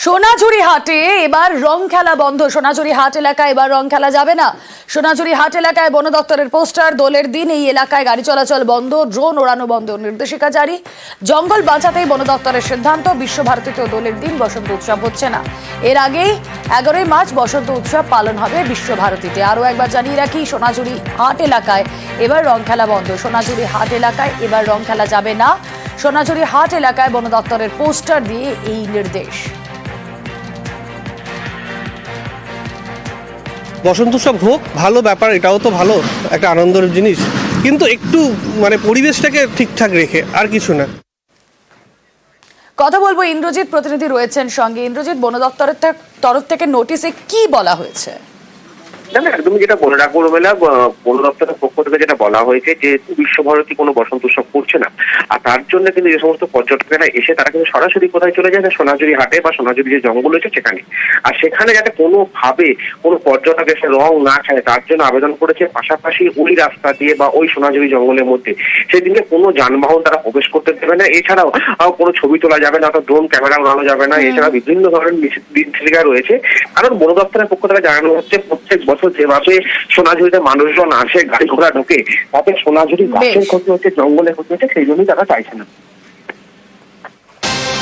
সোনাঝুরি হাটে এবার রং খেলা বন্ধ। সোনাঝুরি হাট এলাকায় এবার রং খেলা যাবে না। সোনাঝুরি হাট এলাকায় বন দপ্তরের পোস্টার, দোলের দিন এই এলাকায় গাড়ি চলাচল বন্ধ, ড্রোন ওড়ানো বন্ধ, নির্দেশিকা জারি। জঙ্গল বাঁচাতেই বন দপ্তরের সিদ্ধান্ত। বিশ্বভারতীতেও দোলের দিন বসন্ত উৎসব হচ্ছে না। এর আগেই 11 মার্চ বসন্ত উৎসব পালন হবে বিশ্বভারতীতে। আরও একবার জানিয়ে রাখি, সোনাঝুরি হাট এলাকায় এবার রং খেলা বন্ধ। সোনাঝুরি হাট এলাকায় এবার রং খেলা যাবে না। সোনাঝুরি হাট এলাকায় বন দপ্তরের পোস্টার দিয়ে এই নির্দেশ। বসন্ত উৎসব হোক, ভালো ব্যাপার, এটাও তো ভালো একটা আনন্দের জিনিস, কিন্তু একটু পরিবেশটাকে ঠিকঠাক রেখে, আর কিছু না। কথা বলবো, ইন্দ্রজিৎ প্রতিনিধি রয়েছেন সঙ্গে। ইন্দ্রজিৎ, বন দপ্তরের তরফ থেকে নোটিশে কি বলা হয়েছে? না, একদমই যেটা বলে রাখবো রোমেলা, বন দপ্তরের পক্ষ থেকে যেটা বলা হয়েছে যে বিশ্বভারতী কোনো বসন্ত উৎসব করছে না। আর তার জন্য কিন্তু যে সমস্ত পর্যটকেরা এসে তারা কিন্তু সরাসরি কোথায় চলে যায় না, সোনাঝুরি হাটে বা সোনাঝুরি যে জঙ্গল রয়েছে সেখানে। আর সেখানে যাতে কোনোভাবে কোনো পর্যটক এসে রং না খায় তার জন্য আবেদন করেছে। পাশাপাশি ওই রাস্তা দিয়ে বা ওই সোনাঝুরি জঙ্গলের মধ্যে সেদিকে কোনো যানবাহন তারা প্রবেশ করতে দেবে না। এছাড়াও কোনো ছবি তোলা যাবে না, অর্থাৎ ড্রোন ক্যামেরা উড়ানো যাবে না। এছাড়া বিভিন্ন ধরনের নিষেধাজ্ঞা রয়েছে। কারণ বন দপ্তরের পক্ষ থেকে জানানো হচ্ছে প্রত্যেক বছর যেভাবে সোনাঝুরিতে মানুষজন আসে, গাড়ি ঘোড়া ঢোকে, তাতে সোনাঝুরি গাছের ক্ষতি হচ্ছে, জঙ্গলের ক্ষতি হচ্ছে, সেই জন্যই তারা চাইছে না।